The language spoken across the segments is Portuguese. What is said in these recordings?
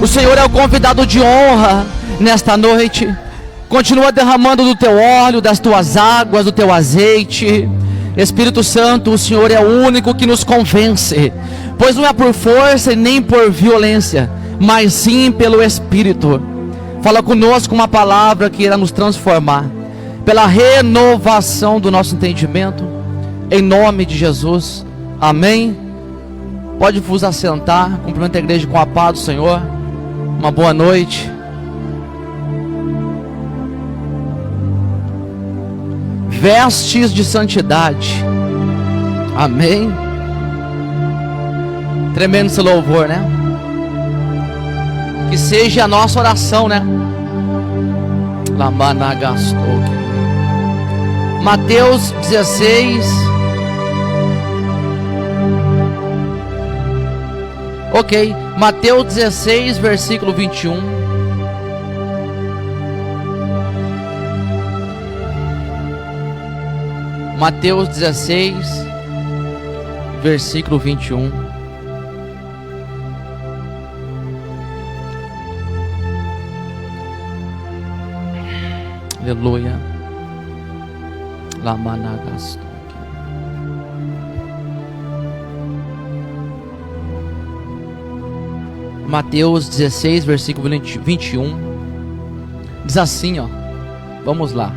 O Senhor é o convidado de honra nesta noite. Continua derramando do teu óleo, das tuas águas, do teu azeite. Espírito Santo, o Senhor é o único que nos convence, pois não é por força e nem por violência, mas sim pelo Espírito. Fala conosco uma palavra que irá nos transformar, pela renovação do nosso entendimento, em nome de Jesus, amém. Pode vos assentar, cumprimenta a igreja com a paz do Senhor, uma boa noite. Vestes de santidade, amém. Tremendo esse louvor, né? Que seja a nossa oração, né? Mateus 16. Ok, Mateus 16, versículo 21. Mateus 16, versículo 21. Aleluia. Mateus 16, versículo 21. Diz assim, ó. Vamos lá.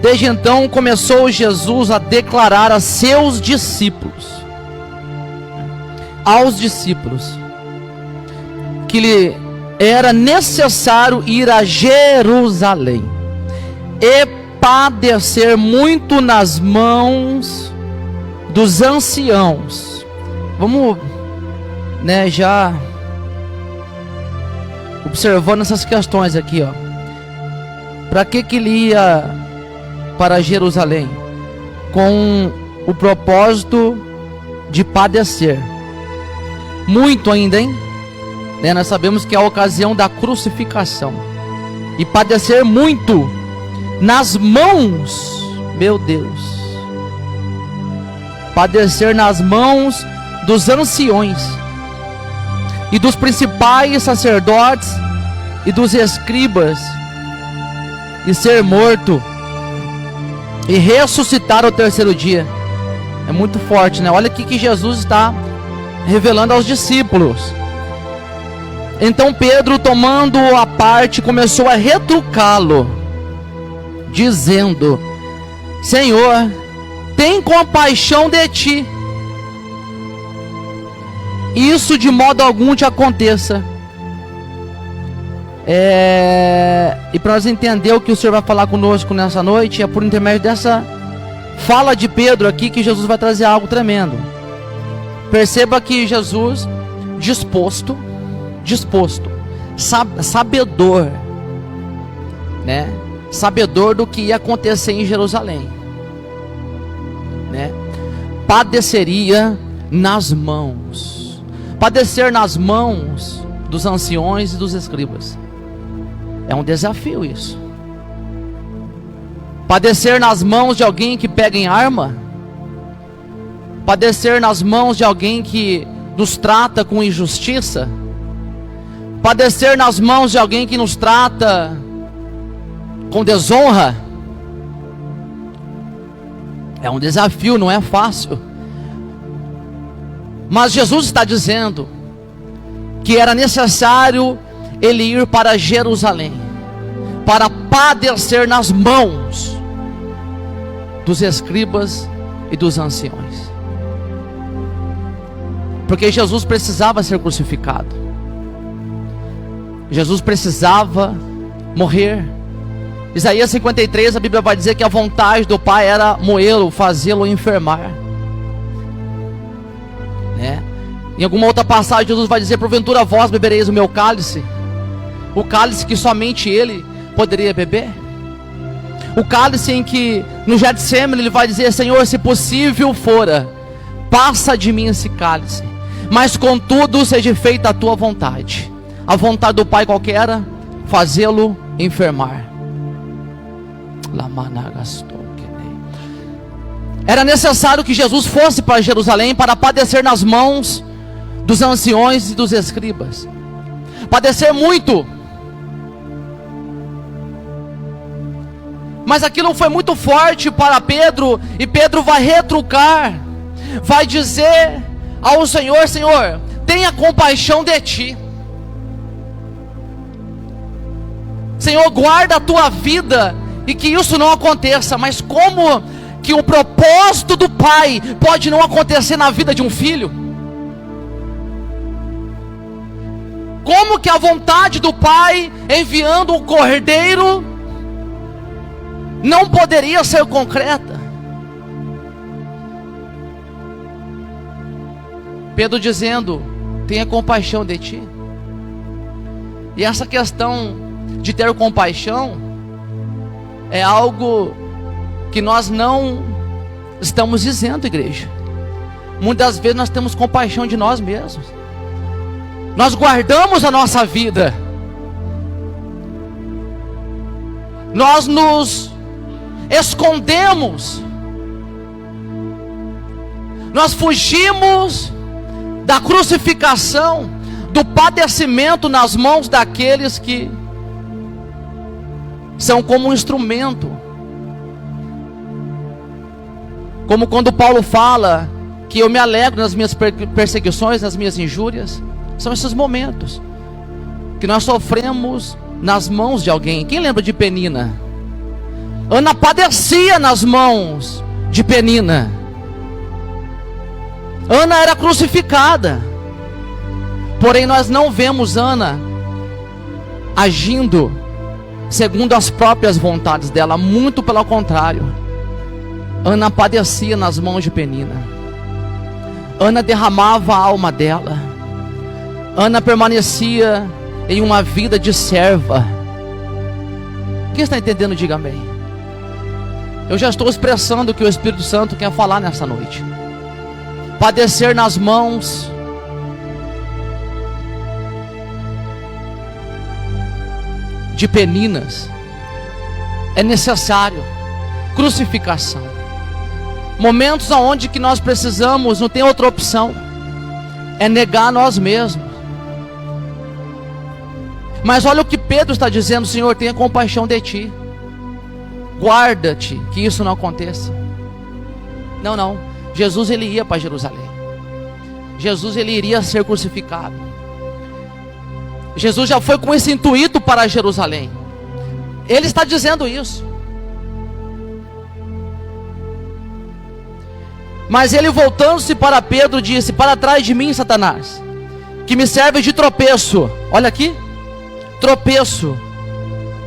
Desde então começou Jesus a declarar a seus discípulos, que lhe era necessário ir a Jerusalém e padecer muito nas mãos dos anciãos. Vamos, né, já observando essas questões aqui, ó. Para que ele ia para Jerusalém? Com o propósito de padecer muito ainda, hein? Né? Nós sabemos que é a ocasião da crucificação, e padecer muito nas mãos, meu Deus, padecer nas mãos dos anciões e dos principais sacerdotes e dos escribas, e ser morto e ressuscitar ao terceiro dia. É muito forte, né? Olha aqui que Jesus está revelando aos discípulos. Então Pedro, tomando-o à parte, começou a retrucá-lo, dizendo: Senhor, tem compaixão de ti, isso de modo algum te aconteça. E para nós entender o que o Senhor vai falar conosco nessa noite, é por intermédio dessa fala de Pedro aqui que Jesus vai trazer algo tremendo. Perceba que Jesus disposto, sabedor, né? Sabedor do que ia acontecer em Jerusalém, né? Padeceria nas mãos, padecer nas mãos dos anciões e dos escribas. É um desafio isso. Padecer nas mãos de alguém que pega em arma, padecer nas mãos de alguém que nos trata com injustiça, padecer nas mãos de alguém que nos trata com desonra. É um desafio, não é fácil. Mas Jesus está dizendo que era necessário ele ir para Jerusalém para padecer nas mãos dos escribas e dos anciões, porque Jesus precisava ser crucificado, Jesus precisava morrer. Isaías 53, a Bíblia vai dizer que a vontade do Pai era moê-lo, fazê-lo enfermar, né? Em alguma outra passagem Jesus vai dizer: porventura vós bebereis o meu cálice, o cálice que somente ele poderia beber, o cálice em que no Getsemane ele vai dizer: Senhor, se possível fora, passa de mim esse cálice, mas contudo seja feita a tua vontade. A vontade do Pai qual que era? Fazê-lo enfermar. Era necessário que Jesus fosse para Jerusalém para padecer nas mãos dos anciões e dos escribas. padecer muito. Mas aquilo foi muito forte para Pedro, e Pedro vai retrucar, vai dizer ao Senhor: Senhor, tenha compaixão de ti. Senhor, guarda a tua vida e que isso não aconteça. Mas como que o propósito do Pai pode não acontecer na vida de um filho? Como que a vontade do Pai enviando o Cordeiro não poderia ser concreta? Pedro dizendo: tenha compaixão de ti. E essa questão de ter compaixão é algo que nós não estamos dizendo, igreja. Muitas vezes nós temos compaixão de nós mesmos. Nós guardamos a nossa vida. Nós nos escondemos. Nós fugimos da crucificação, do padecimento nas mãos daqueles que são como um instrumento. Como quando Paulo fala que eu me alegro nas minhas perseguições, nas minhas injúrias. São esses momentos que nós sofremos nas mãos de alguém. Quem lembra de Penina? Ana padecia nas mãos de Penina. Ana era crucificada. Porém nós não vemos Ana agindo segundo as próprias vontades dela. Muito pelo contrário. Ana padecia nas mãos de Penina. Ana derramava a alma dela. Ana permanecia em uma vida de serva. Quem está entendendo, diga amém. Eu já estou expressando o que o Espírito Santo quer falar nessa noite. Padecer nas mãos de Peninas é necessário. Crucificação. Momentos onde que nós precisamos, não tem outra opção, é negar nós mesmos. Mas olha o que Pedro está dizendo: Senhor, tenha compaixão de ti. Guarda-te que isso não aconteça. Não. Jesus ele ia para Jerusalém. Jesus ele iria ser crucificado. Jesus já foi com esse intuito para Jerusalém. Ele está dizendo isso. Mas ele, voltando-se para Pedro, disse: para trás de mim, Satanás, que me serve de tropeço. Olha aqui, tropeço,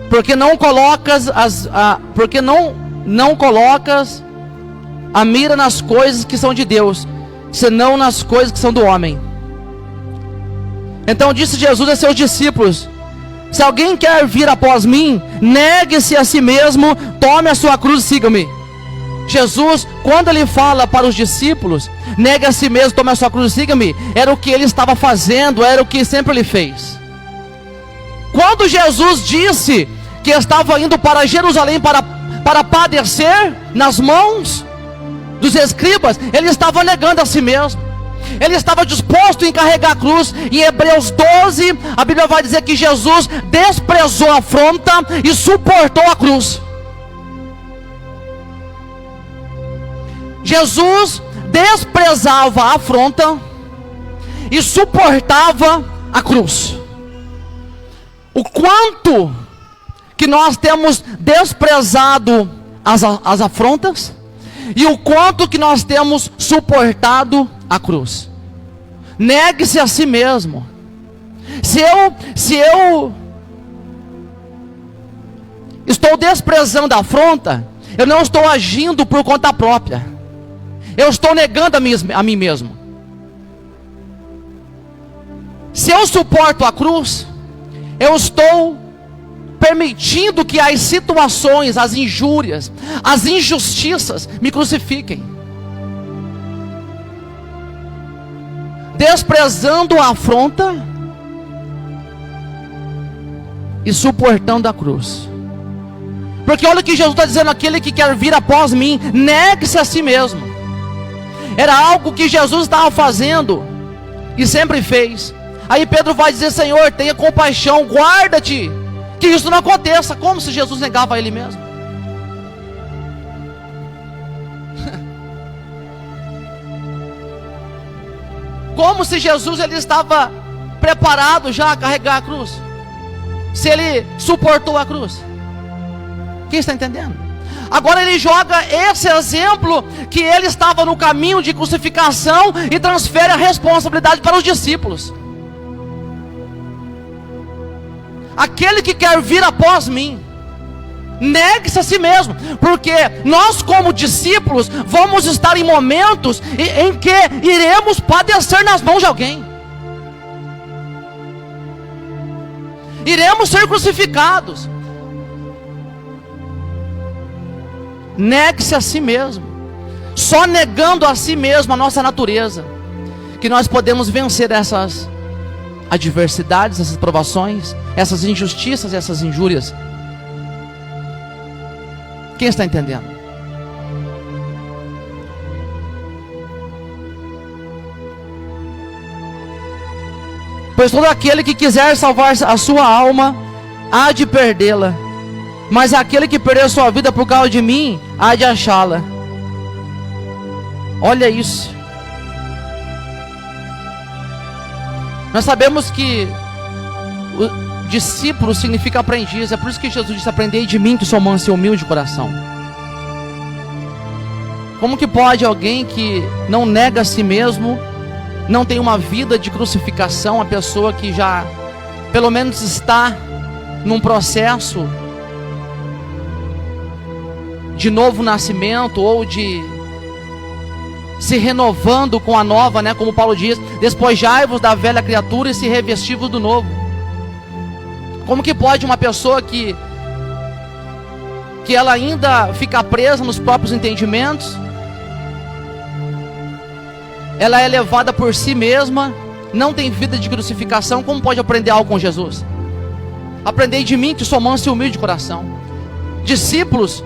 porque não colocas não colocas a mira nas coisas que são de Deus, senão nas coisas que são do homem. Então disse Jesus a seus discípulos: se alguém quer vir após mim, negue-se a si mesmo, tome a sua cruz e siga-me. Jesus, quando ele fala para os discípulos, negue a si mesmo, tome a sua cruz e siga-me, era o que ele estava fazendo, era o que sempre ele fez. Quando Jesus disse que estava indo para Jerusalém para padecer nas mãos dos escribas, ele estava negando a si mesmo. Ele estava disposto em carregar a cruz. Em Hebreus 12, a Bíblia vai dizer que Jesus desprezou a afronta e suportou a cruz. Jesus desprezava a afronta e suportava a cruz. O quanto que nós temos desprezado as afrontas e o quanto que nós temos suportado a cruz. Negue-se a si mesmo. Se eu estou desprezando a afronta, eu não estou agindo por conta própria. Eu estou negando a mim mesmo. Se eu suporto a cruz, eu estou permitindo que as situações, as injúrias, as injustiças me crucifiquem. Desprezando a afronta e suportando a cruz. Porque olha o que Jesus está dizendo: aquele que quer vir após mim, negue-se a si mesmo. Era algo que Jesus estava fazendo e sempre fez. Aí Pedro vai dizer: Senhor, tenha compaixão, guarda-te que isso não aconteça. Como se Jesus negava a ele mesmo. Como se Jesus ele estava preparado já a carregar a cruz. Se ele suportou a cruz. Quem está entendendo? Agora ele joga esse exemplo que ele estava no caminho de crucificação e transfere a responsabilidade para os discípulos. Aquele que quer vir após mim, negue-se a si mesmo, porque nós como discípulos vamos estar em momentos em que iremos padecer nas mãos de alguém. Iremos ser crucificados. Negue-se a si mesmo. Só negando a si mesmo a nossa natureza que nós podemos vencer essas adversidades, essas provações, essas injustiças, essas injúrias. Quem está entendendo? Pois todo aquele que quiser salvar a sua alma há de perdê-la, mas aquele que perder sua vida por causa de mim há de achá-la. Olha isso. Nós sabemos que o discípulo significa aprendiz. É por isso que Jesus disse: aprendei de mim que sou manso e humilde de coração. Como que pode alguém que não nega a si mesmo, não tem uma vida de crucificação, a pessoa que já pelo menos está num processo de novo nascimento, ou de se renovando com a nova, né? Como Paulo diz: despojai-vos da velha criatura e se revesti-vos do novo. Como que pode uma pessoa que ela ainda fica presa nos próprios entendimentos, ela é levada por si mesma, não tem vida de crucificação, como pode aprender algo com Jesus? Aprendei de mim que sou manso e humilde de coração. Discípulos,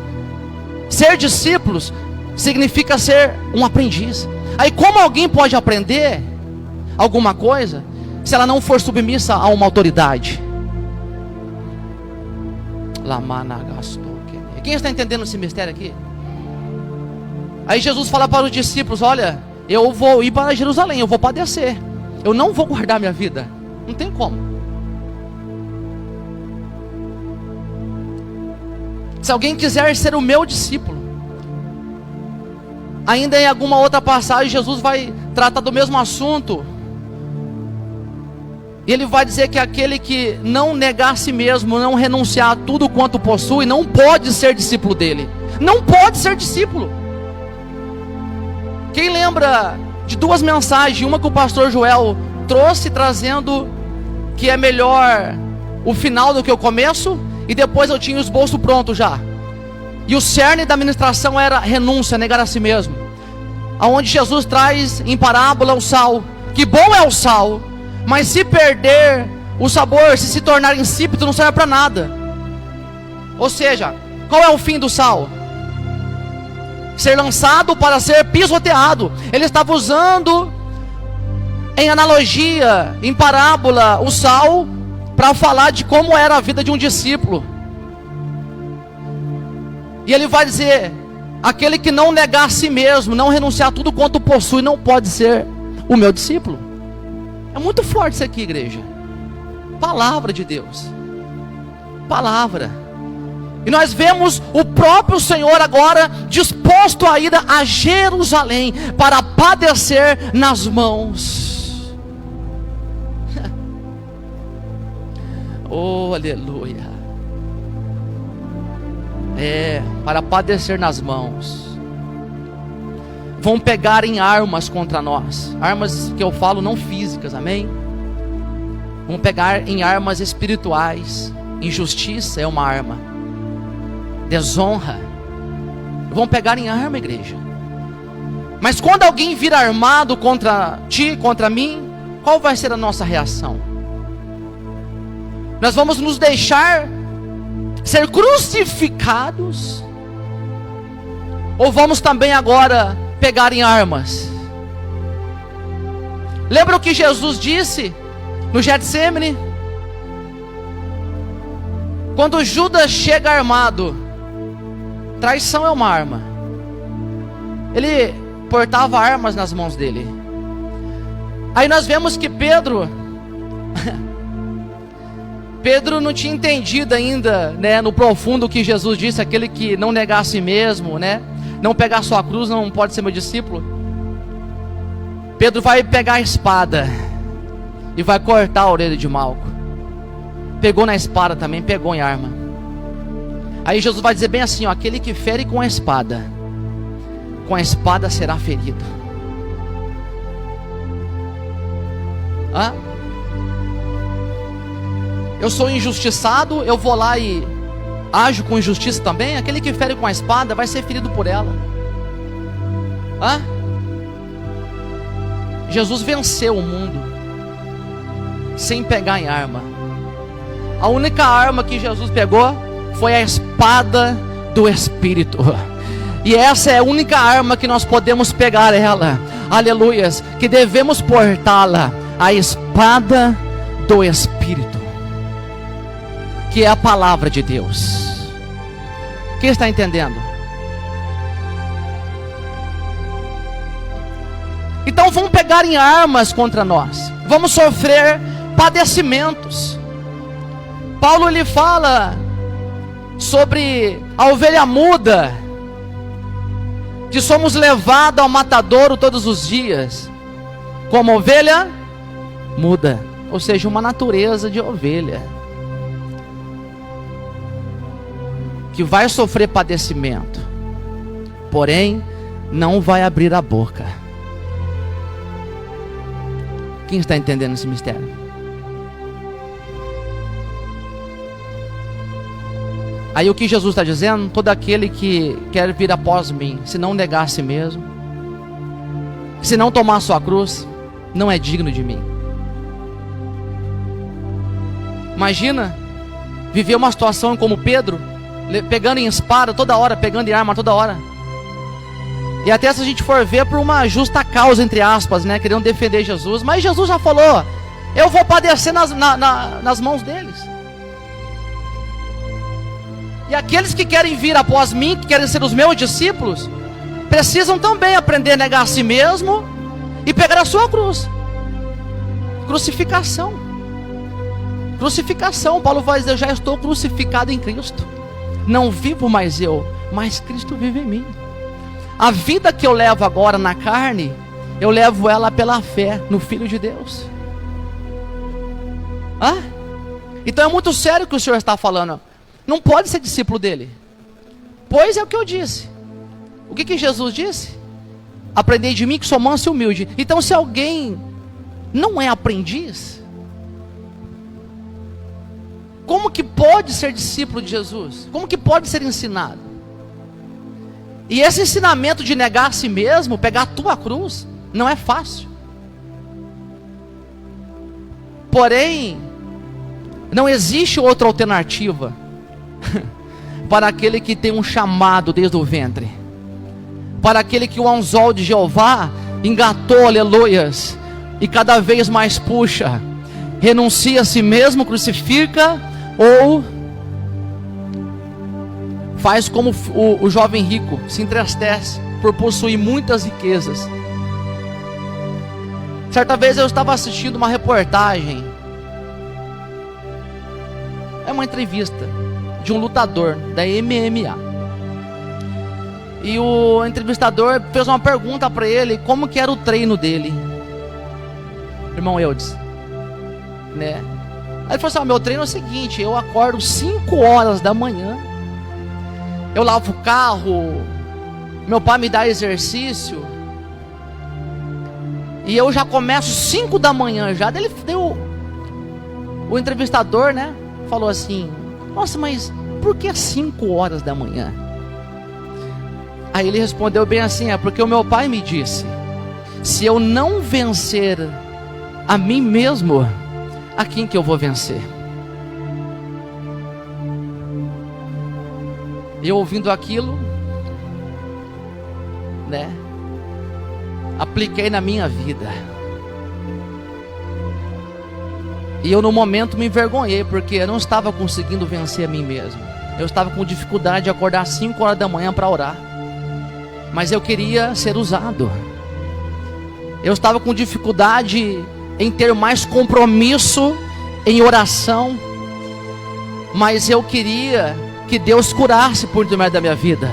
ser discípulos significa ser um aprendiz. Aí como alguém pode aprender alguma coisa se ela não for submissa a uma autoridade? Quem está entendendo esse mistério aqui? Aí Jesus fala para os discípulos: olha, eu vou ir para Jerusalém, eu vou padecer, eu não vou guardar minha vida. Não tem como. Se alguém quiser ser o meu discípulo, ainda em alguma outra passagem Jesus vai tratar do mesmo assunto. E ele vai dizer que aquele que não negar a si mesmo, não renunciar a tudo quanto possui, não pode ser discípulo dele. Não pode ser discípulo. Quem lembra de duas mensagens? Uma que o pastor Joel trouxe, trazendo que é melhor o final do que o começo, e depois eu tinha os bolsos prontos já. E o cerne da ministração era renúncia, negar a si mesmo. Aonde Jesus traz em parábola o sal. Que bom é o sal, mas se perder o sabor, se tornar insípido, não serve para nada. Ou seja, qual é o fim do sal? Ser lançado para ser pisoteado. Ele estava usando em analogia, em parábola, o sal para falar de como era a vida de um discípulo. E ele vai dizer: aquele que não negar a si mesmo, não renunciar a tudo quanto possui, não pode ser o meu discípulo. É muito forte isso aqui, igreja. Palavra de Deus. Palavra. E nós vemos o próprio Senhor agora disposto a ir a Jerusalém para padecer nas mãos. Oh, aleluia. Para padecer nas mãos. Vão pegar em armas contra nós. Armas que eu falo não físicas, amém? Vão pegar em armas espirituais. Injustiça é uma arma. Desonra. Vão pegar em arma, igreja. Mas quando alguém vir armado contra ti, contra mim, qual vai ser a nossa reação? Nós vamos nos deixar ser crucificados? Ou vamos também agora pegar em armas? Lembra o que Jesus disse No Getsemane, quando Judas chega armado, traição é uma arma. Ele portava armas nas mãos dele. Aí nós vemos que Pedro não tinha entendido ainda, né, no profundo que Jesus disse, aquele que não negar a si mesmo, né, não pegar sua cruz não pode ser meu discípulo. Pedro vai pegar a espada e vai cortar a orelha de Malco. Pegou na espada também, pegou em arma. Aí Jesus vai dizer bem assim, ó, aquele que fere com a espada será ferido. Hã? Eu sou injustiçado, eu vou lá e ajo com injustiça também. Aquele que fere com a espada vai ser ferido por ela. Hã? Jesus venceu o mundo sem pegar em arma. A única arma que Jesus pegou foi a espada do Espírito. E essa é a única arma que nós podemos pegar ela. Aleluias. Que devemos portá-la. A espada do Espírito, que é a palavra de Deus. Quem está entendendo? Então vamos pegar em armas contra nós. Vamos sofrer padecimentos. Paulo ele fala sobre a ovelha muda, que somos levados ao matadouro todos os dias, como ovelha muda, ou seja, uma natureza de ovelha, que vai sofrer padecimento, porém não vai abrir a boca. Quem está entendendo esse mistério? Aí o que Jesus está dizendo? Todo aquele que quer vir após mim, se não negar a si mesmo, se não tomar a sua cruz, não é digno de mim. Imagina viver uma situação como Pedro, pegando em espada toda hora, pegando em arma toda hora. E até se a gente for ver por uma justa causa, entre aspas, né, querendo defender Jesus. Mas Jesus já falou, eu vou padecer nas mãos deles. E aqueles que querem vir após mim, que querem ser os meus discípulos, precisam também aprender a negar a si mesmo e pegar a sua cruz. Crucificação. Crucificação. Paulo vai dizer, eu já estou crucificado em Cristo. Não vivo mais eu, mas Cristo vive em mim. A vida que eu levo agora na carne, eu levo ela pela fé no Filho de Deus. Hã? Então é muito sério o que o Senhor está falando. Não pode ser discípulo dele. Pois é o que eu disse. O que Jesus disse? Aprendei de mim que sou manso e humilde. Então se alguém não é aprendiz, como que pode ser discípulo de Jesus? Como que pode ser ensinado? E esse ensinamento de negar a si mesmo, pegar a tua cruz, não é fácil. Porém, não existe outra alternativa para aquele que tem um chamado desde o ventre, para aquele que o anzol de Jeová engatou, aleluias, e cada vez mais puxa. Renuncia a si mesmo, crucifica, ou faz como o jovem rico, se entristece por possuir muitas riquezas. Certa vez eu estava assistindo uma reportagem, é uma entrevista de um lutador da MMA, e o entrevistador fez uma pergunta para ele, como que era o treino dele, irmão Eudes, né? Aí ele falou assim, meu treino é o seguinte, eu acordo 5 horas da manhã, eu lavo o carro, meu pai me dá exercício, e eu já começo 5 da manhã já. Daí ele deu, o entrevistador, né, falou assim, nossa, mas por que 5 horas da manhã? Aí ele respondeu bem assim, é porque o meu pai me disse, se eu não vencer a mim mesmo, a quem que eu vou vencer? Eu ouvindo aquilo, né, apliquei na minha vida. E eu no momento me envergonhei, porque eu não estava conseguindo vencer a mim mesmo. Eu estava com dificuldade de acordar às 5 horas da manhã para orar. Mas eu queria ser usado. Eu estava com dificuldade em ter mais compromisso em oração. Mas eu queria que Deus curasse por intermédio da minha vida.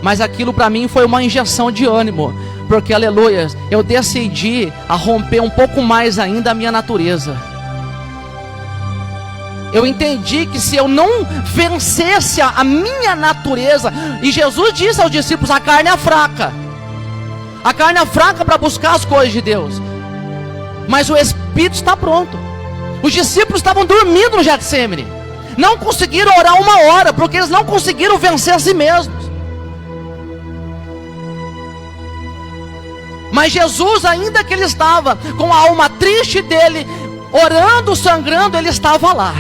Mas aquilo para mim foi uma injeção de ânimo. Porque, aleluia, eu decidi a romper um pouco mais ainda a minha natureza. Eu entendi que se eu não vencesse a minha natureza, e Jesus disse aos discípulos, a carne é fraca. A carne é fraca para buscar as coisas de Deus. Mas o Espírito está pronto. Os discípulos estavam dormindo no Getsemane. Não conseguiram orar 1 hora, porque eles não conseguiram vencer a si mesmos. Mas Jesus, ainda que ele estava com a alma triste dele, orando, sangrando, ele estava lá,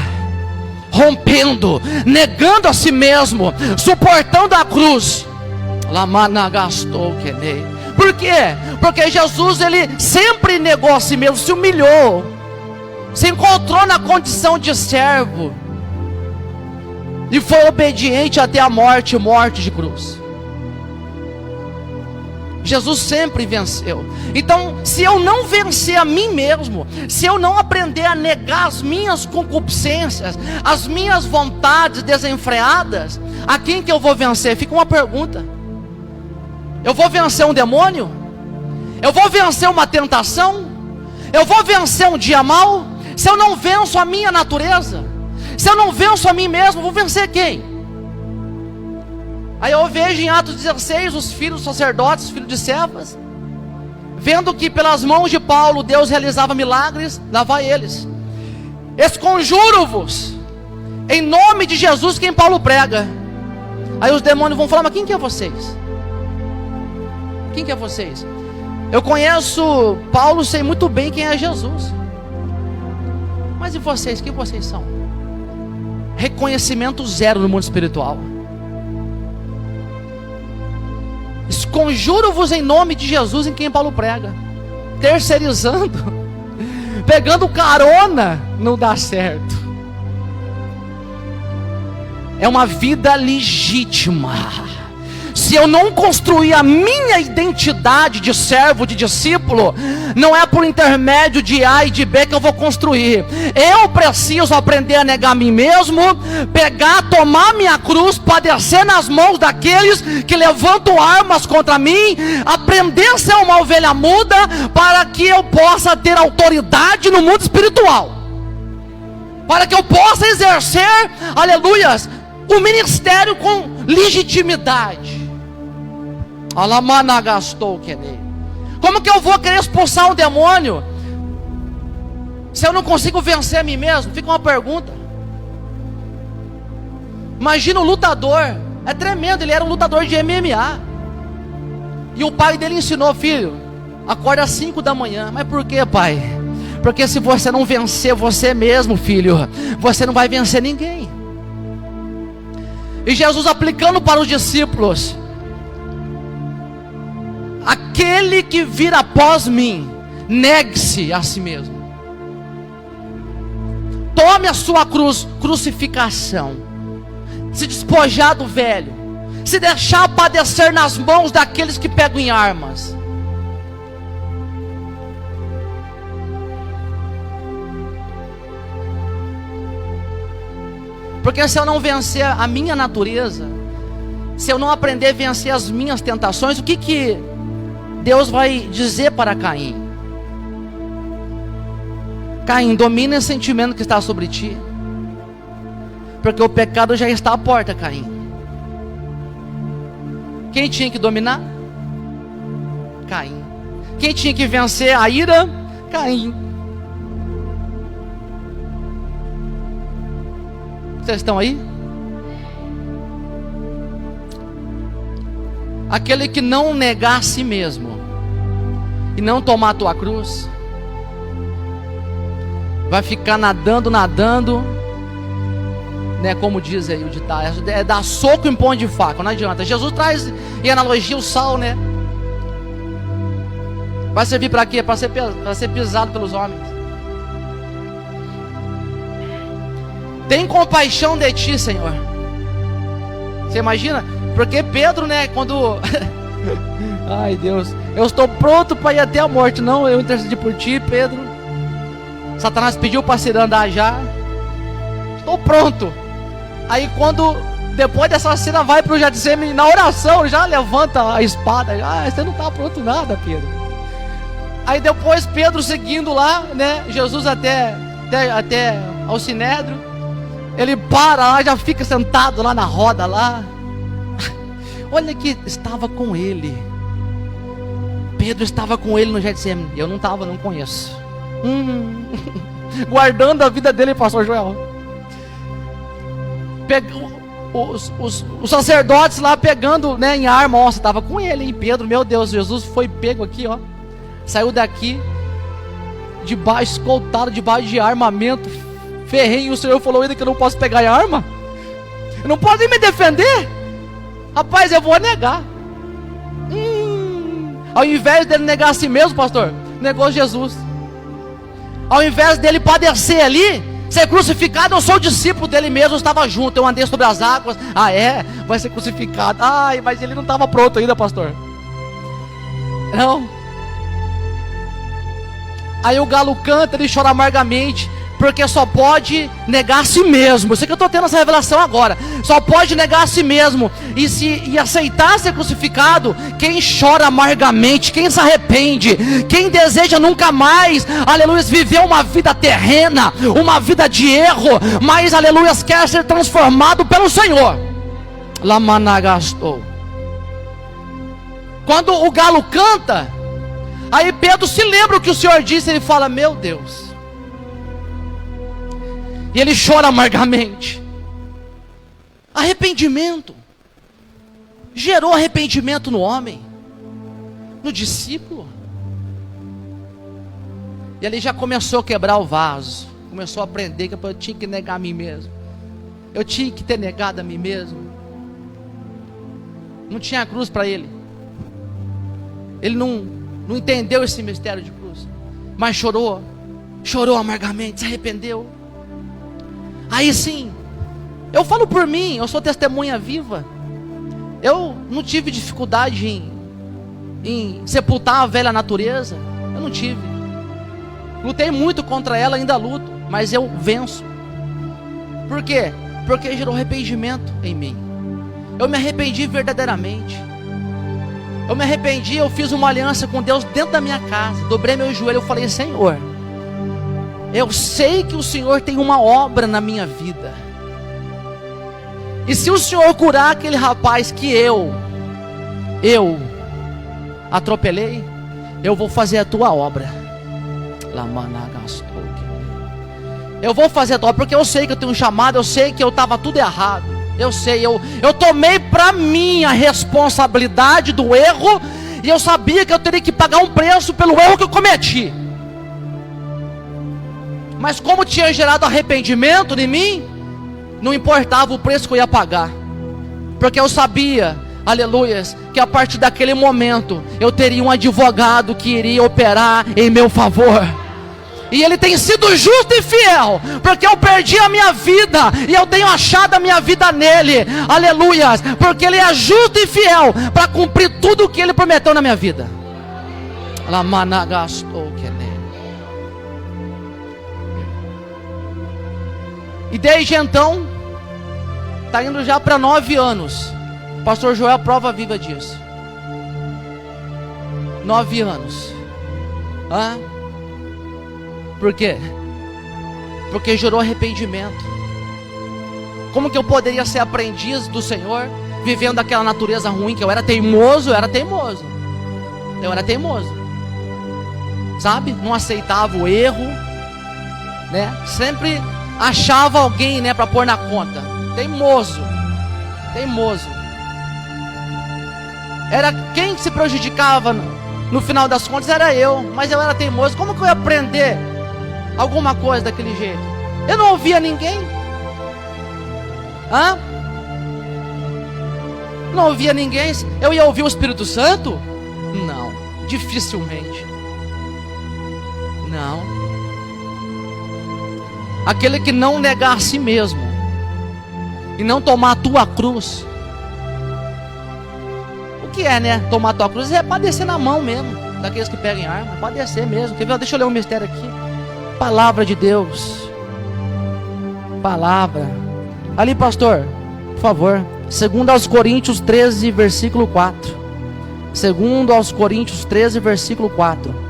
rompendo, negando a si mesmo, suportando a cruz. Por quê? Porque Jesus, ele sempre negou a si mesmo, se humilhou, se encontrou na condição de servo, e foi obediente até a morte, morte de cruz. Jesus sempre venceu. Então, se eu não vencer a mim mesmo, se eu não aprender a negar as minhas concupiscências, as minhas vontades desenfreadas, a quem que eu vou vencer? Fica uma pergunta. Eu vou vencer um demônio? Eu vou vencer uma tentação? Eu vou vencer um dia mau? Se eu não venço a minha natureza, se eu não venço a mim mesmo, vou vencer quem? Aí eu vejo em Atos 16 os filhos dos sacerdotes, os filhos de Cefas, vendo que pelas mãos de Paulo Deus realizava milagres, lá vai eles. Esconjuro-vos em nome de Jesus quem Paulo prega. Aí os demônios vão falar, mas quem que é vocês? Quem que é vocês? Eu conheço Paulo, sei muito bem quem é Jesus. Mas e vocês, quem vocês são? Reconhecimento zero no mundo espiritual. Esconjuro-vos em nome de Jesus em quem Paulo prega. Terceirizando, pegando carona, não dá certo. É uma vida legítima. Se eu não construir a minha identidade de servo, de discípulo, não é por intermédio de A e de B que eu vou construir. Eu preciso aprender a negar a mim mesmo, pegar, tomar minha cruz, padecer nas mãos daqueles que levantam armas contra mim, aprender a ser uma ovelha muda, para que eu possa ter autoridade no mundo espiritual, para que eu possa exercer, aleluias, o ministério com legitimidade. Como que eu vou querer expulsar um demônio se eu não consigo vencer a mim mesmo? Fica uma pergunta. Imagina o lutador, é tremendo, ele era um lutador de MMA, e o pai dele ensinou, filho, acorda às 5 da manhã. Mas por que, pai? Porque se você não vencer você mesmo, filho, você não vai vencer ninguém. E Jesus aplicando para os discípulos: aquele que vir após mim, negue-se a si mesmo, tome a sua cruz, crucificação, se despojar do velho, se deixar padecer nas mãos daqueles que pegam em armas. Porque se eu não vencer a minha natureza, se eu não aprender a vencer as minhas tentações, o que Deus vai dizer para Caim? Caim, domina esse sentimento que está sobre ti, porque o pecado já está à porta, Caim. Quem tinha que dominar? Caim. Quem tinha que vencer a ira? Caim. Vocês estão aí? Aquele que não negar a si mesmo e não tomar a tua cruz, vai ficar nadando, né? Como diz aí o ditado, é dar soco em ponto de faca, não adianta. Jesus traz em analogia o sal, né? Vai servir para quê? Para ser pisado pelos homens. Tem compaixão de ti, Senhor. Você imagina? Porque Pedro, né, quando... Ai, Deus, eu estou pronto para ir até a morte. Não, eu intercedi por ti, Pedro. Satanás pediu para se andar já. Estou pronto. Aí quando, depois dessa cena, vai para o Getsemane, na oração, já levanta a espada. Você não está pronto nada, Pedro. Aí depois Pedro seguindo lá, né, Jesus até ao Sinédrio. Ele para lá, já fica sentado lá na roda lá. Olha que estava com ele. Pedro estava com ele no Getsemane. Eu não estava, não conheço. Guardando a vida dele, pastor Joel. Os sacerdotes lá pegando, né, em arma. Ó, você estava com ele, hein, Pedro? Meu Deus, Jesus foi pego aqui, ó. Saiu daqui, debaixo, escoltado, debaixo de armamento ferrenho. O Senhor falou ainda que eu não posso pegar a arma? Eu não posso nem me defender? Rapaz, eu vou negar. Ao invés dele negar a si mesmo, pastor, negou Jesus. Ao invés dele padecer ali, ser crucificado, eu sou o discípulo dele mesmo, eu estava junto, eu andei sobre as águas. Ah, é? Vai ser crucificado. Ai, mas ele não estava pronto ainda, pastor. Não. Aí o galo canta, ele chora amargamente, porque só pode negar a si mesmo. Eu sei que eu estou tendo essa revelação agora. Só pode negar a si mesmo e aceitar ser crucificado quem chora amargamente, quem se arrepende, quem deseja nunca mais, aleluia, viver uma vida terrena, uma vida de erro, mas, aleluia, quer ser transformado pelo Senhor. Lamanagastou. Quando o galo canta, aí Pedro se lembra o que o Senhor disse. Ele fala, meu Deus. E ele chora amargamente. Arrependimento gerou arrependimento no homem, no discípulo. E ele já começou a quebrar o vaso. Começou a aprender que eu tinha que negar a mim mesmo. Eu tinha que ter negado a mim mesmo. Não tinha cruz para ele. Ele não entendeu esse mistério de cruz. Mas chorou amargamente, se arrependeu. Aí sim, eu falo por mim, eu sou testemunha viva. Eu não tive dificuldade em sepultar a velha natureza. Eu não tive. Lutei muito contra ela, ainda luto, mas eu venço. Por quê? Porque gerou arrependimento em mim. Eu me arrependi verdadeiramente. Eu me arrependi, eu fiz uma aliança com Deus dentro da minha casa. Dobrei meu joelho, eu falei, Senhor, eu sei que o Senhor tem uma obra na minha vida. E se o Senhor curar aquele rapaz que eu atropelei, eu vou fazer a tua obra. Eu vou fazer a tua obra, porque eu sei que eu tenho um chamado, eu sei que eu estava tudo errado. Eu sei, eu tomei para mim a responsabilidade do erro, e eu sabia que eu teria que pagar um preço pelo erro que eu cometi. Mas como tinha gerado arrependimento em mim, não importava o preço que eu ia pagar, porque eu sabia, aleluias, que a partir daquele momento eu teria um advogado que iria operar em meu favor. E ele tem sido justo e fiel, porque eu perdi a minha vida e eu tenho achado a minha vida nele, aleluias, porque ele é justo e fiel para cumprir tudo o que ele prometeu na minha vida. E desde então, está indo já para 9 anos. Pastor Joel é prova viva disso. 9 anos. Por quê? Porque gerou arrependimento. Como que eu poderia ser aprendiz do Senhor, vivendo aquela natureza ruim que eu era teimoso? Eu era teimoso. Sabe? Não aceitava o erro, né? Sempre achava alguém, né, para pôr na conta. Teimoso. Era quem se prejudicava no final das contas era eu, mas eu era teimoso. Como que eu ia aprender alguma coisa daquele jeito? Eu não ouvia ninguém. Não ouvia ninguém. Eu ia ouvir o Espírito Santo? Não, dificilmente. Não. aquele que não negar a si mesmo e não tomar a tua cruz. O que é, né? Tomar a tua cruz é padecer na mão mesmo, daqueles que pegam arma, padecer mesmo. Quer ver? Deixa eu ler um mistério aqui. Palavra de Deus. Palavra. Ali, pastor, por favor. 2 Coríntios 13, versículo 4. 2 Coríntios 13, versículo 4.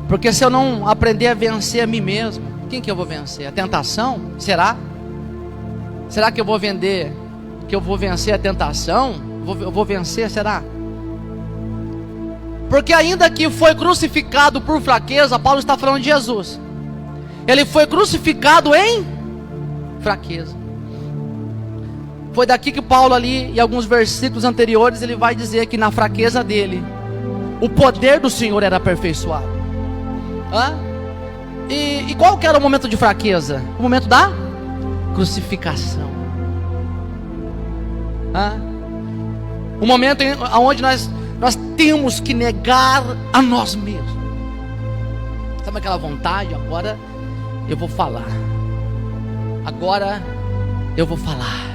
Porque se eu não aprender a vencer a mim mesmo, quem que eu vou vencer? A tentação? Será? Será que eu vou vencer a tentação? Eu vou vencer, será? Porque ainda que foi crucificado por fraqueza, Paulo está falando de Jesus. Ele foi crucificado em fraqueza. Foi daqui que Paulo ali, em alguns versículos anteriores, ele vai dizer que na fraqueza dele, o poder do Senhor era aperfeiçoado. E qual que era o momento de fraqueza? O momento da crucificação. O momento onde nós temos que negar a nós mesmos. Sabe aquela vontade? Agora eu vou falar. Agora eu vou falar.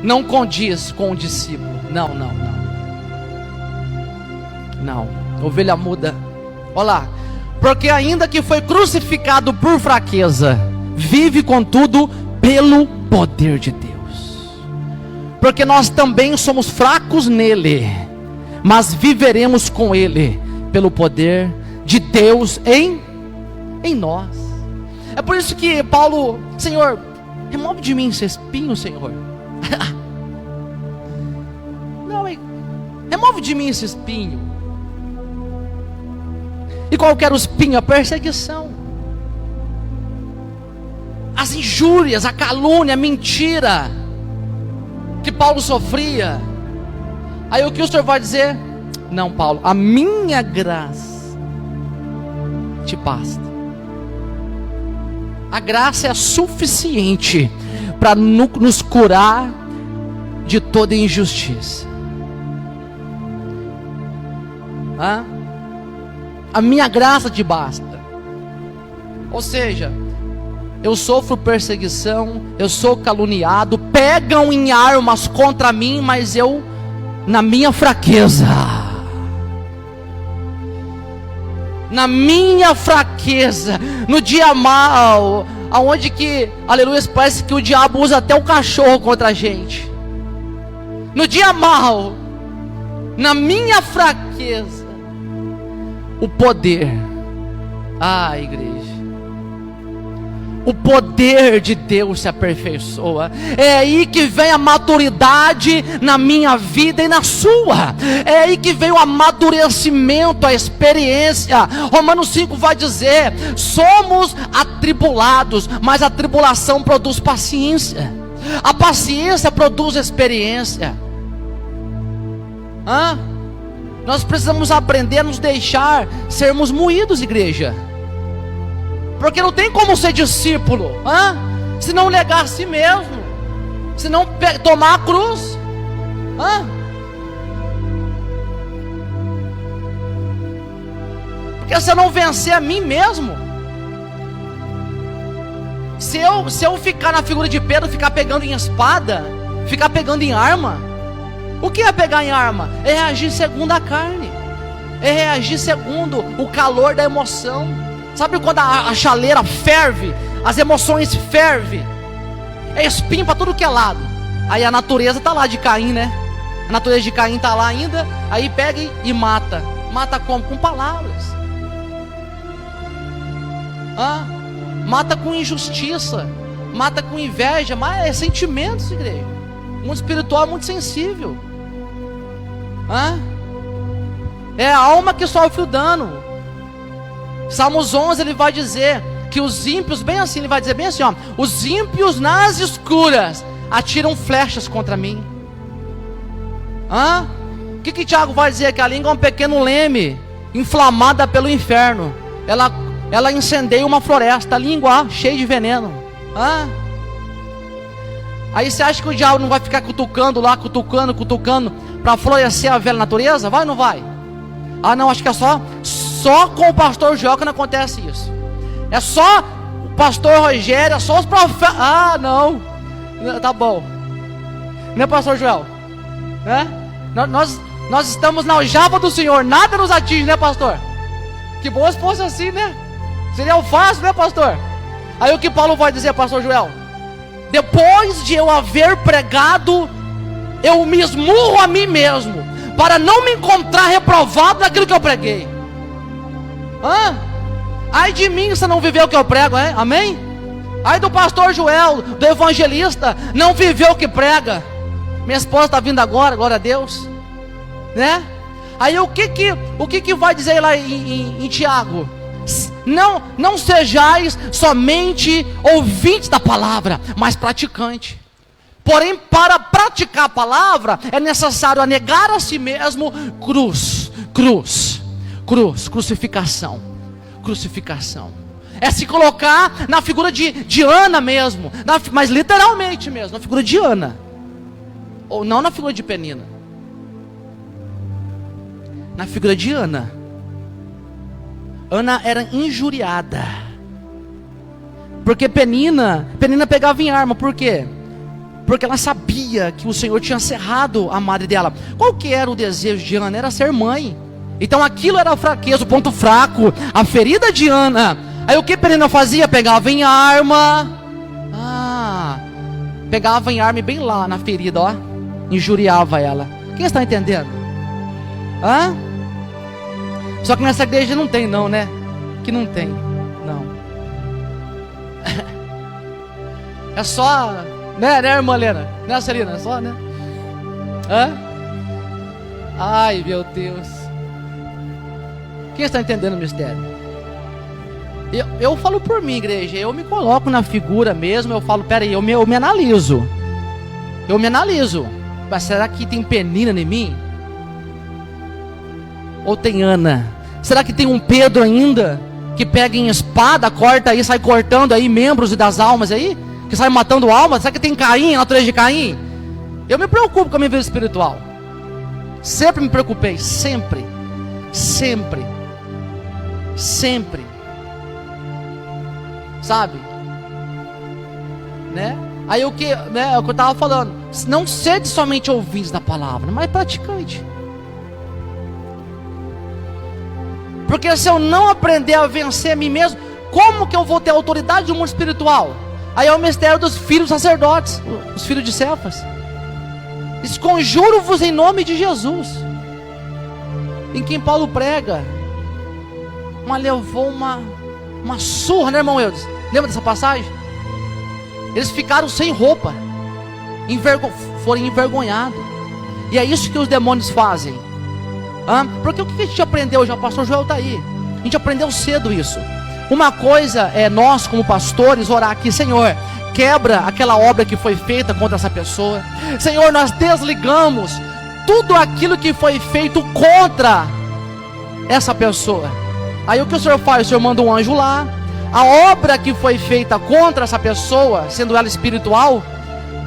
Não condiz com o discípulo. Não. Ovelha muda. Olha lá. Porque ainda que foi crucificado por fraqueza, vive contudo pelo poder de Deus. Porque nós também somos fracos nele, mas viveremos com ele pelo poder de Deus em nós. É por isso que Paulo, Senhor, remove de mim esse espinho, Senhor. Remove de mim esse espinho. E qual que era o espinho? A perseguição, as injúrias, a calúnia, a mentira que Paulo sofria. Aí o que o Senhor vai dizer? Não, Paulo, a minha graça te basta. A graça é suficiente para nos curar de toda injustiça. A minha graça te basta. Ou seja, eu sofro perseguição, eu sou caluniado, pegam em armas contra mim, mas eu, na minha fraqueza, no dia mal, aonde que, aleluia, parece que o diabo usa até o cachorro contra a gente. No dia mal, na minha fraqueza, o poder, igreja, o poder de Deus se aperfeiçoa. É aí que vem a maturidade na minha vida e na sua. É aí que vem o amadurecimento, a experiência. Romanos 5 vai dizer: somos atribulados, mas a tribulação produz paciência. A paciência produz experiência. Nós precisamos aprender a nos deixar sermos moídos, igreja. Porque não tem como ser discípulo se não negar a si mesmo, se não tomar a cruz. Porque se eu não vencer a mim mesmo, se eu ficar na figura de Pedro, ficar pegando em espada, ficar pegando em arma, o que é pegar em arma? É reagir segundo a carne, é reagir segundo o calor da emoção. Sabe quando a chaleira ferve, as emoções fervem, é espinho para tudo que é lado. Aí a natureza está lá de Caim, né? A natureza de Caim está lá ainda. Aí pega e mata. Mata como? Com palavras. Mata com injustiça, mata com inveja, mas é sentimentos, igreja. O mundo espiritual é muito sensível. É a alma que sofre o dano. Salmos 11 ele vai dizer que os ímpios, bem assim, ele vai dizer bem assim, os ímpios nas escuras atiram flechas contra mim. O que Tiago vai dizer? Que a língua é um pequeno leme, inflamada pelo inferno. Ela ela incendeia uma floresta, a língua cheia de veneno. Aí você acha que o diabo não vai ficar cutucando lá, cutucando, para florescer a velha natureza? Vai ou não vai? Não, acho que é só com o pastor Joel que não acontece isso. É só o pastor Rogério, é só os profetas. Não, tá bom. Não é pastor Joel? Nós estamos na aljava do Senhor, nada nos atinge, né, pastor? Que bom se fosse assim, né? Seria fácil, né, pastor? Aí o que Paulo vai dizer, pastor Joel? Depois de eu haver pregado, eu me esmurro a mim mesmo, para não me encontrar reprovado naquilo que eu preguei. Ai de mim se não viver o que eu prego, amém? Ai do pastor Joel, do evangelista, não viver o que prega. Minha esposa está vindo agora, glória a Deus, né? Aí o que vai dizer lá em Tiago? Não sejais somente ouvintes da palavra, mas praticante. Porém, para praticar a palavra, é necessário negar a si mesmo, crucificação. É se colocar na figura de Ana mesmo, mas literalmente mesmo, na figura de Ana. Ou não na figura de Penina. Na figura de Ana. Ana era injuriada. Porque Penina pegava em arma. Por quê? Porque ela sabia que o Senhor tinha cerrado a madre dela. Qual que era o desejo de Ana? Era ser mãe. Então aquilo era a fraqueza, o ponto fraco, a ferida de Ana. Aí o que Penina fazia? Pegava em arma. Pegava em arma e bem lá na ferida, ó. Injuriava ela. Quem está entendendo? Só que nessa igreja não tem não, né? Que não tem, não. É só, né irmã Helena? Né, Celina? É só, né? Ai, meu Deus. Quem está entendendo o mistério? Eu falo por mim, igreja. Eu me coloco na figura mesmo. Eu falo, peraí, eu me analiso. Mas será que tem Penina em mim? Ou tem Ana? Será que tem um Pedro ainda? Que pega em espada, corta aí, sai cortando aí membros e das almas aí? Que sai matando almas? Será que tem Caim, a natureza de Caim? Eu me preocupo com a minha vida espiritual. Sempre me preocupei, sempre. Sabe? Né? Aí o que eu estava falando, não sede somente ouvintes da palavra, mas praticante. Porque se eu não aprender a vencer a mim mesmo, como que eu vou ter autoridade no mundo espiritual? Aí é o mistério dos filhos sacerdotes, os filhos de Cefas. Conjuro-vos em nome de Jesus. Em quem Paulo prega, levou uma surra, né, irmão Eudes? Lembra dessa passagem? Eles ficaram sem roupa, foram envergonhados. E é isso que os demônios fazem. Porque o que a gente aprendeu já? O pastor Joel está aí. A gente aprendeu cedo isso. Uma coisa é nós como pastores orar aqui: Senhor, quebra aquela obra que foi feita contra essa pessoa. Senhor, nós desligamos tudo aquilo que foi feito contra essa pessoa. Aí o que o Senhor faz? O Senhor manda um anjo lá. A obra que foi feita contra essa pessoa, sendo ela espiritual,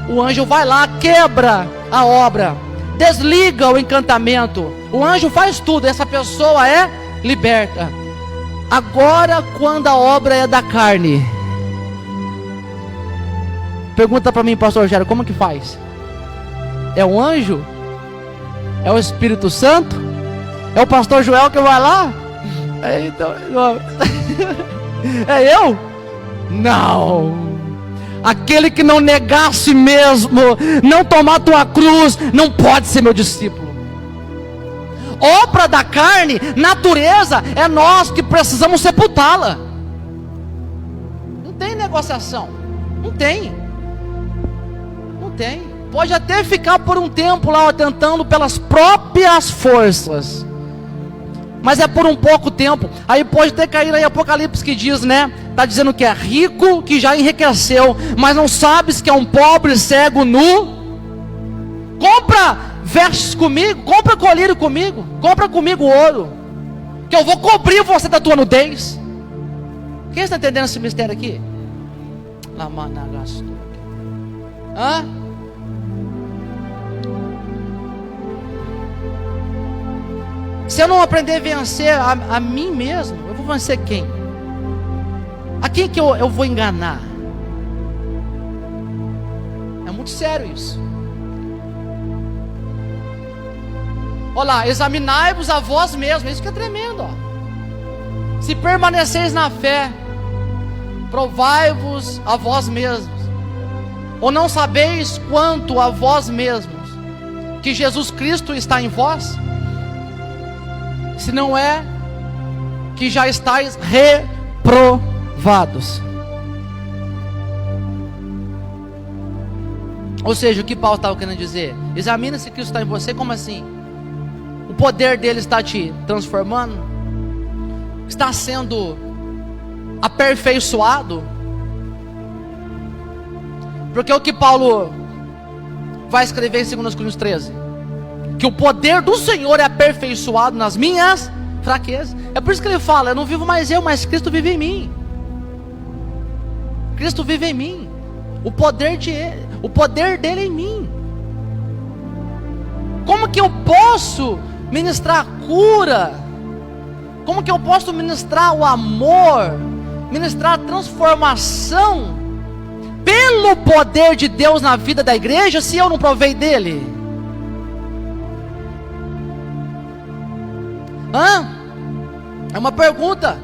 o anjo vai lá, quebra a obra, desliga o encantamento. O anjo faz tudo, essa pessoa é liberta. Agora, quando a obra é da carne, pergunta para mim, pastor Rogério, como que faz? É um anjo? É o Espírito Santo? É o pastor Joel que vai lá? Então, é eu? Não. Aquele que não negar a si mesmo, não tomar tua cruz, não pode ser meu discípulo. Obra da carne, natureza, é nós que precisamos sepultá-la. Não tem negociação. Não tem. Pode até ficar por um tempo lá tentando pelas próprias forças, mas é por um pouco tempo. Aí pode ter caído aí Apocalipse que diz, né? Está dizendo que é rico, que já enriqueceu, mas não sabes que é um pobre cego nu. Compra vestes comigo, compra colírio comigo, compra comigo ouro, que eu vou cobrir você da tua nudez. Quem está entendendo esse mistério aqui? Hã? Se eu não aprender a vencer a mim mesmo, eu vou vencer quem? A quem que eu vou enganar? É muito sério isso. Olha lá, examinai-vos a vós mesmos. Isso que é tremendo, ó. Se permaneceis na fé, provai-vos a vós mesmos. Ou não sabeis quanto a vós mesmos que Jesus Cristo está em vós? Se não é que já estáis reprovados. Ou seja, o que Paulo estava querendo dizer? Examina se Cristo está em você. Como assim? O poder dele está te transformando? Está sendo aperfeiçoado? Porque o que Paulo vai escrever em 2 Coríntios 13? Que o poder do Senhor é aperfeiçoado nas minhas fraquezas. É por isso que ele fala: eu não vivo mais eu, mas Cristo vive em mim. Cristo vive em mim. O poder dele em mim. Como que eu posso ministrar cura? Como que eu posso ministrar o amor, ministrar a transformação pelo poder de Deus na vida da igreja, se eu não provei dele? É uma pergunta.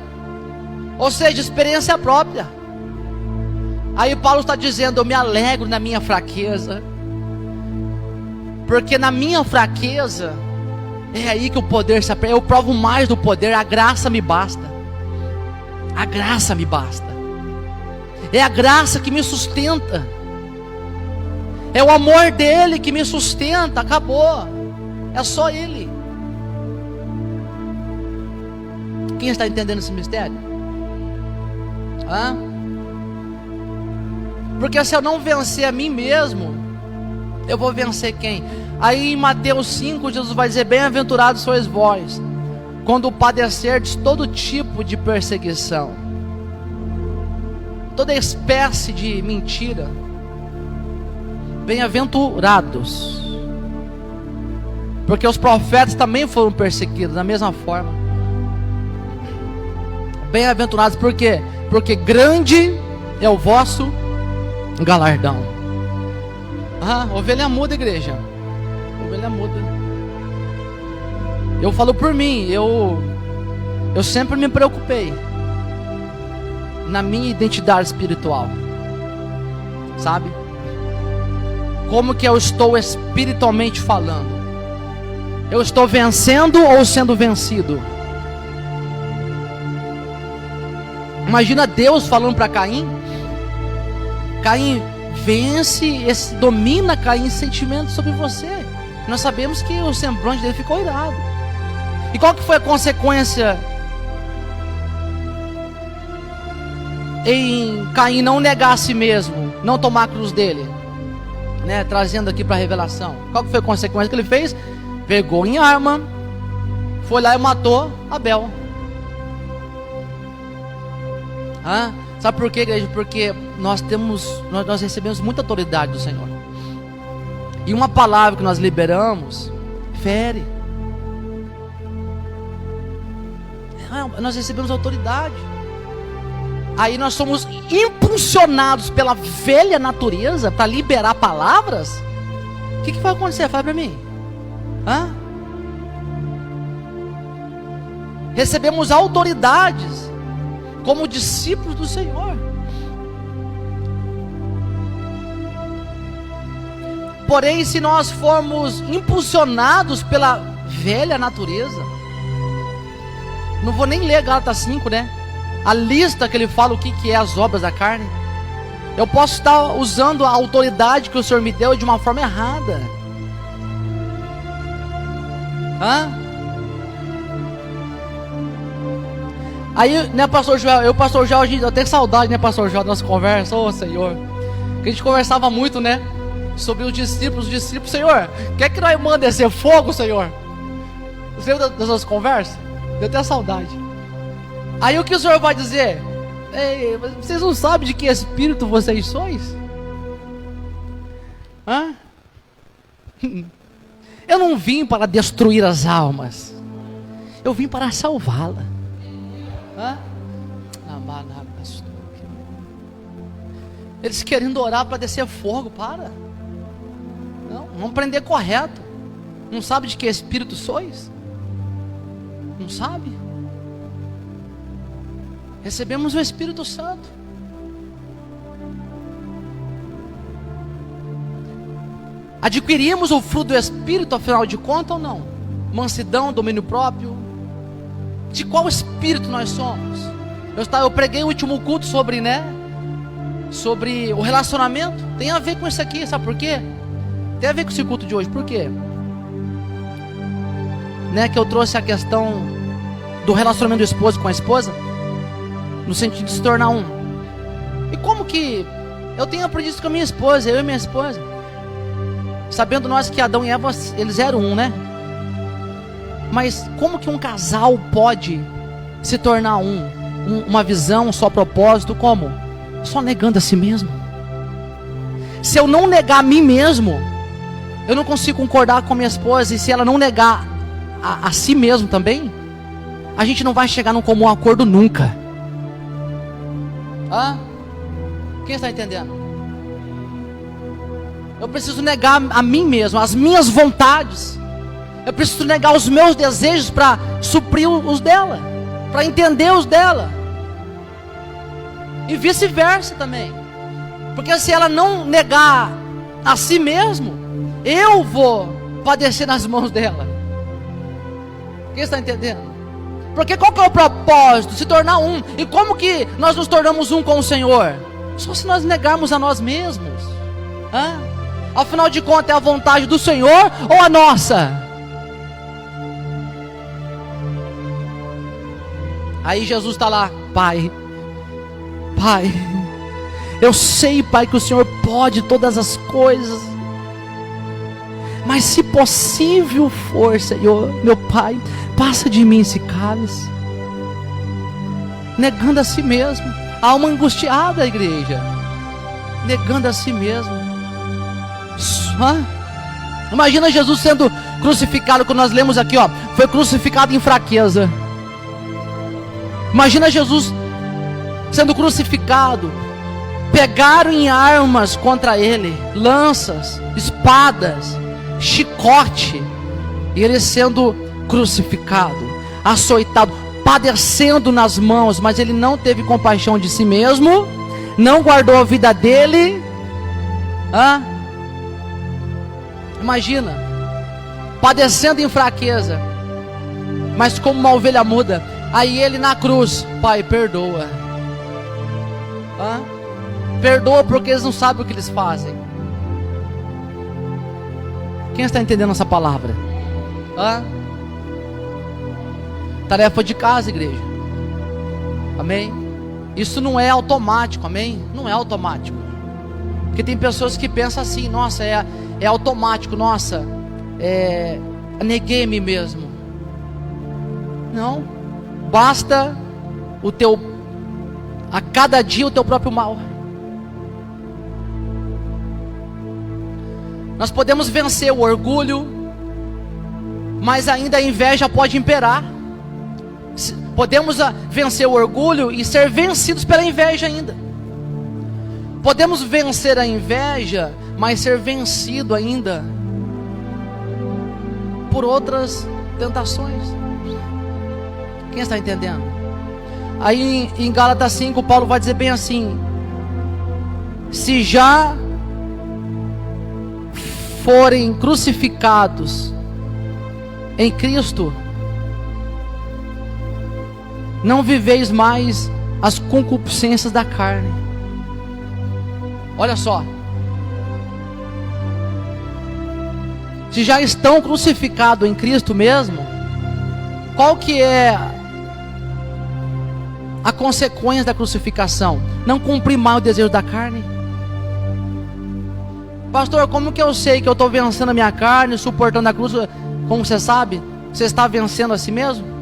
Ou seja, experiência própria. Aí Paulo está dizendo: eu me alegro na minha fraqueza, porque na minha fraqueza é aí que o poder se aperta. Eu provo mais do poder. A graça me basta. A graça me basta. É a graça que me sustenta. É o amor dele que me sustenta. Acabou. É só ele. Quem está entendendo esse mistério? Porque se eu não vencer a mim mesmo, eu vou vencer quem? Aí em Mateus 5, Jesus vai dizer: bem-aventurados sois vós, quando padecerdes todo tipo de perseguição, toda espécie de mentira. Bem-aventurados, porque os profetas também foram perseguidos da mesma forma. Bem-aventurados, por quê? Porque grande é o vosso galardão. Ovelha muda, igreja. Ovelha muda. Eu falo por mim, eu sempre me preocupei na minha identidade espiritual, sabe? Como que eu estou espiritualmente falando? Eu estou vencendo ou sendo vencido? Imagina Deus falando para Caim: Caim, vence, domina Caim sentimento sobre você. Nós sabemos que o semblante dele ficou irado. E qual que foi a consequência em Caim não negar a si mesmo, não tomar a cruz dele, né? Trazendo aqui para a revelação. Qual que foi a consequência que ele fez? Pegou em arma, foi lá e matou Abel. Sabe por quê, igreja? Porque nós recebemos muita autoridade do Senhor. E uma palavra que nós liberamos fere. Nós recebemos autoridade. Aí nós somos impulsionados pela velha natureza para liberar palavras. O que vai acontecer? Fala para mim. Recebemos autoridades como discípulos do Senhor. Porém, se nós formos impulsionados pela velha natureza, não vou nem ler Gálatas 5, né? A lista que ele fala o que é as obras da carne. Eu posso estar usando a autoridade que o Senhor me deu de uma forma errada. Aí, né, pastor Joel, pastor Joel, eu tenho saudade, né, pastor Joel, da nossa conversa, Senhor, que a gente conversava muito, né, sobre os discípulos, Senhor, quer que nós mande descer fogo, Senhor? Você lembra das nossas conversas? Eu tenho saudade. Aí o que o Senhor vai dizer? Ei, vocês não sabem de que espírito vocês sois? Hã? Eu não vim para destruir as almas, eu vim para salvá-la. Hã? Eles querendo orar para descer fogo, para. Não, vamos aprender correto. Não sabe de que espírito sois? Não sabe? Recebemos o Espírito Santo. Adquirimos o fruto do Espírito, afinal de contas, ou não? Mansidão, domínio próprio. De qual espírito nós somos? Eu preguei o último culto sobre, sobre o relacionamento. Tem a ver com isso aqui, sabe por quê? Tem a ver com esse culto de hoje, por quê? Que eu trouxe a questão do relacionamento do esposo com a esposa, no sentido de se tornar um. E como que eu tenho aprendido isso com a minha esposa, eu e minha esposa, sabendo nós que Adão e Eva, eles eram um, mas como que um casal pode se tornar uma visão, um só propósito? Como? Só negando a si mesmo. Se eu não negar a mim mesmo, eu não consigo concordar com a minha esposa. E se ela não negar a si mesmo também, a gente não vai chegar num comum acordo nunca. Quem está entendendo? Eu preciso negar a mim mesmo, as minhas vontades. Eu preciso negar os meus desejos para suprir os dela, para entender os dela. E vice-versa também. Porque se ela não negar a si mesmo, eu vou padecer nas mãos dela. Quem está entendendo? Porque qual que é o propósito? Se tornar um. E como que nós nos tornamos um com o Senhor? Só se nós negarmos a nós mesmos. Afinal de contas, é a vontade do Senhor ou a nossa? Aí Jesus está lá: Pai, eu sei, Pai, que o Senhor pode todas as coisas, mas se possível for, Senhor, meu Pai, passa de mim esse cálice. Negando a si mesmo. A alma angustiada, igreja, negando a si mesmo. Imagina Jesus sendo crucificado, quando nós lemos aqui, foi crucificado em fraqueza. Imagina Jesus sendo crucificado, pegaram em armas contra ele, lanças, espadas, chicote, e ele sendo crucificado, açoitado, padecendo nas mãos, mas ele não teve compaixão de si mesmo, não guardou a vida dele. Imagina, padecendo em fraqueza, mas como uma ovelha muda. Aí ele na cruz: Pai, perdoa. Perdoa porque eles não sabem o que eles fazem. Quem está entendendo essa palavra? Tarefa de casa, igreja. Amém? Isso não é automático, amém? Não é automático. Porque tem pessoas que pensam assim: nossa, é automático, nossa, neguei a mim mesmo. Não. Basta a cada dia o teu próprio mal. Nós podemos vencer o orgulho, mas ainda a inveja pode imperar. Podemos vencer o orgulho e ser vencidos pela inveja ainda. Podemos vencer a inveja, mas ser vencido ainda por outras tentações. Quem está entendendo? Aí em Gálatas 5, Paulo vai dizer bem assim: se já forem crucificados em Cristo, não viveis mais as concupiscências da carne. Olha só, se já estão crucificados em Cristo mesmo, qual que é a consequência da crucificação? Não cumprir mais o desejo da carne. Pastor, como que eu sei que eu estou vencendo a minha carne, suportando a cruz? Como você sabe? Você está vencendo a si mesmo?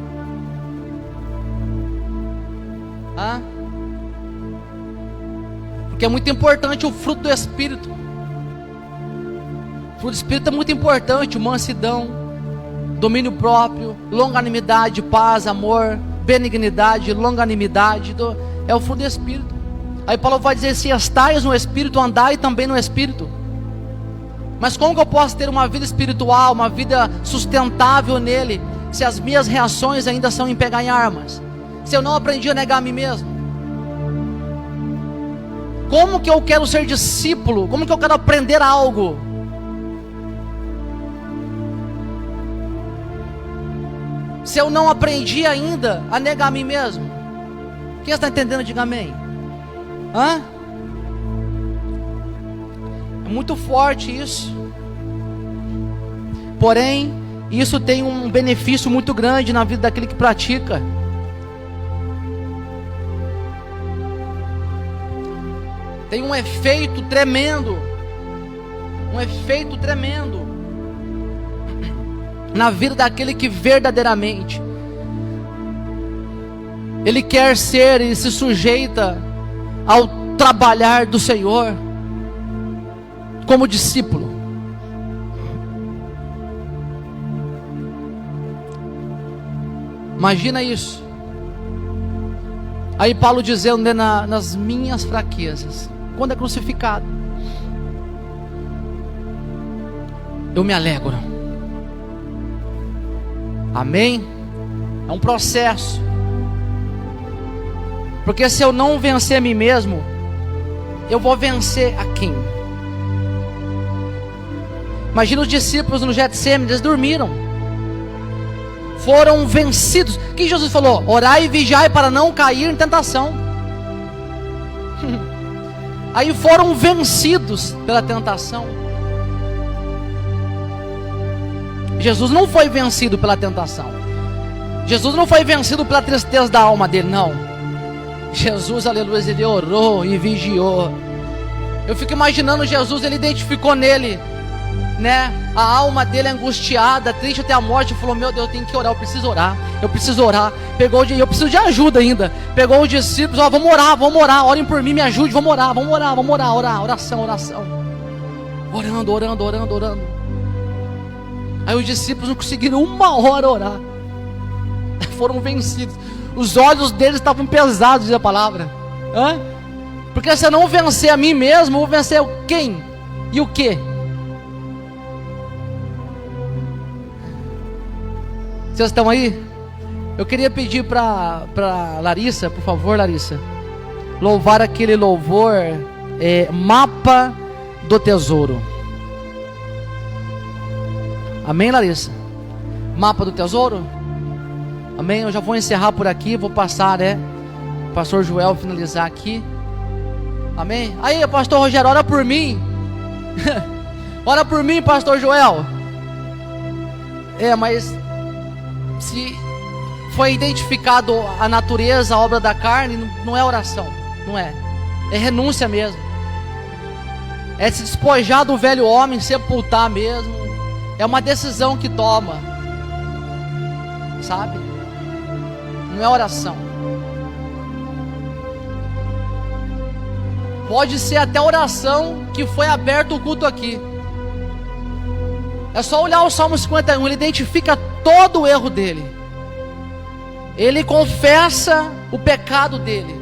Porque é muito importante o fruto do Espírito. O fruto do Espírito é muito importante: mansidão, domínio próprio, longanimidade, paz, amor, benignidade, longanimidade. É o fruto do Espírito. Aí Paulo vai dizer: se estais no Espírito, andai também no Espírito. Mas como que eu posso ter uma vida espiritual, uma vida sustentável nele, se as minhas reações ainda são em pegar em armas? Se eu não aprendi a negar a mim mesmo? Como que eu quero ser discípulo? Como que eu quero aprender algo? Se eu não aprendi ainda a negar a mim mesmo? Quem está entendendo, diga amém. Hã? É muito forte isso. Porém, isso tem um benefício muito grande na vida daquele que pratica. Tem um efeito tremendo. Um efeito tremendo na vida daquele que verdadeiramente ele quer ser e se sujeita ao trabalhar do Senhor como discípulo. Imagina isso. Aí Paulo dizendo, né, nas minhas fraquezas, quando é crucificado, eu me alegro. Amém? É um processo. Porque se eu não vencer a mim mesmo, eu vou vencer a quem? Imagina os discípulos no Getsêmani, eles dormiram, foram vencidos. O que Jesus falou? Orai e vigiai para não cair em tentação. Aí foram vencidos pela tentação. Jesus não foi vencido pela tentação. Jesus não foi vencido pela tristeza da alma dele, não. Jesus, aleluia, ele orou e vigiou. Eu fico imaginando Jesus, ele identificou nele, né, a alma dele angustiada, triste até a morte, e falou: meu Deus, eu tenho que orar, eu preciso orar, eu preciso orar. Eu preciso de ajuda ainda. Pegou os discípulos: ó, vamos orar, orem por mim, me ajude, vamos orar, oração. Orando. Aí os discípulos não conseguiram 1 hora orar, foram vencidos. Os olhos deles estavam pesados, diz a palavra. Porque se eu não vencer a mim mesmo, eu vou vencer quem? E o que? Vocês estão aí? Eu queria pedir para Larissa, por favor, Larissa, louvar aquele louvor, Mapa do Tesouro. Amém, Larissa? Mapa do Tesouro? Amém? Eu já vou encerrar por aqui, vou passar, o pastor Joel finalizar aqui. Amém? Aí, pastor Rogério, ora por mim. Ora por mim, pastor Joel. Mas se foi identificado a natureza, a obra da carne, não é oração, não é. É renúncia mesmo. É se despojar do velho homem, sepultar mesmo. É uma decisão que toma, sabe? Não é oração. Pode ser até oração que foi aberto o culto aqui. É só olhar o Salmo 51, ele identifica todo o erro dele. Ele confessa o pecado dele.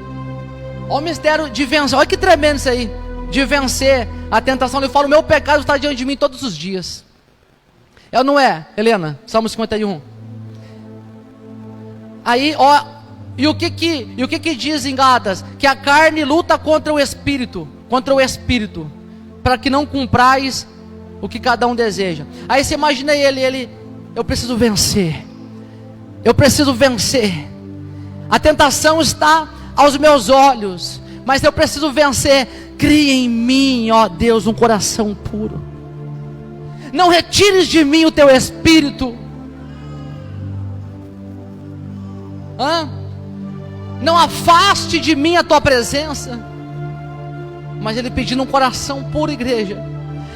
Olha o mistério de vencer. Olha que tremendo isso aí. De vencer a tentação. Ele fala: o meu pecado está diante de mim todos os dias. É ou não é, Helena? Salmo 51. Aí, ó, e o que diz em Gálatas? Que a carne luta contra o Espírito, para que não cumprais o que cada um deseja. Aí você imagina ele, eu preciso vencer. A tentação está aos meus olhos, mas eu preciso vencer. Cria em mim, ó Deus, um coração puro. Não retires de mim o teu espírito. Não afaste de mim a tua presença. Mas ele pedindo um coração puro, igreja.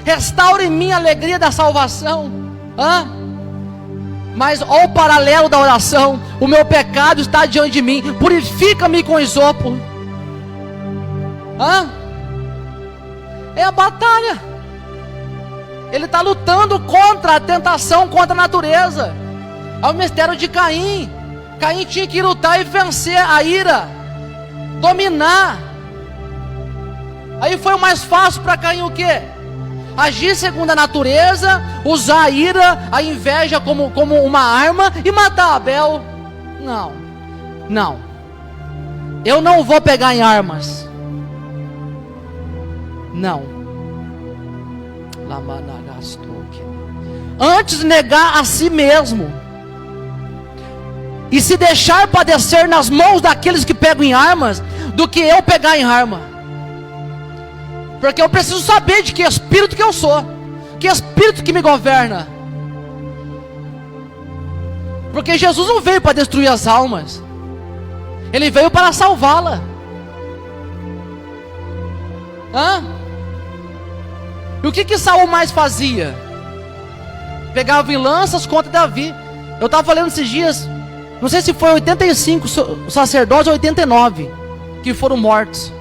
Restaure em mim a alegria da salvação. Mas ao paralelo da oração, o meu pecado está diante de mim. Purifica-me com isopo. É a batalha. Ele está lutando contra a tentação, contra a natureza. É o mistério de Caim. Caim tinha que lutar e vencer a ira, dominar. Aí foi o mais fácil para Caim o quê? Agir segundo a natureza, usar a ira, a inveja como uma arma e matar Abel. Não. Eu não vou pegar em armas. Não. Antes negar a si mesmo e se deixar padecer nas mãos daqueles que pegam em armas, do que eu pegar em arma. Porque eu preciso saber de que espírito que eu sou, que espírito que me governa. Porque Jesus não veio para destruir as almas, Ele veio para salvá-la. E o que Saul mais fazia? Pegava em lanças contra Davi. Eu estava falando esses dias, não sei se foi 85 sacerdotes ou 89 que foram mortos.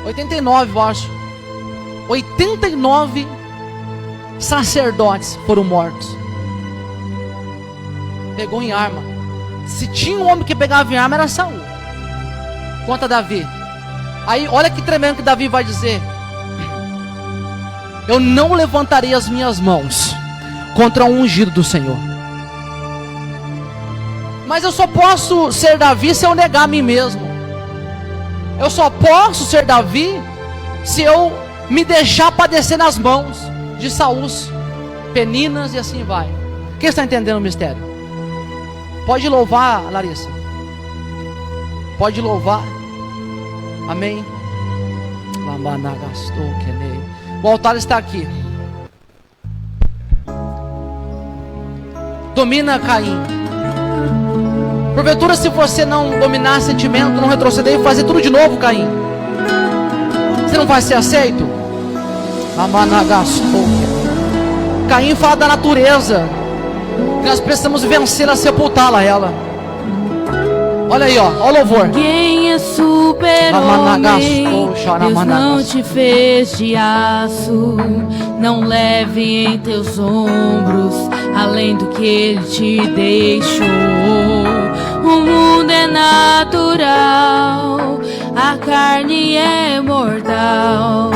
89, eu acho. 89 sacerdotes foram mortos. Pegou em arma. Se tinha um homem que pegava em arma, era Saul contra Davi. Aí olha que tremendo que Davi vai dizer: eu não levantarei as minhas mãos contra o ungido do Senhor. Mas eu só posso ser Davi se eu negar a mim mesmo. Eu só posso ser Davi se eu me deixar padecer nas mãos de Saul, Peninas e assim vai. Quem está entendendo o mistério? Pode louvar, Larissa. Pode louvar. Amém. O altar está aqui. Domina Caim. Porventura, se você não dominar sentimento, não retroceder e fazer tudo de novo, Caim, você não vai ser aceito? Caim fala da natureza, que nós precisamos vencê-la, sepultá-la, ela. Olha aí, ó o louvor. Quem é super-homem, Deus não te fez de aço. Não leve em teus ombros além do que Ele te deixou. O mundo é natural, a carne é mortal.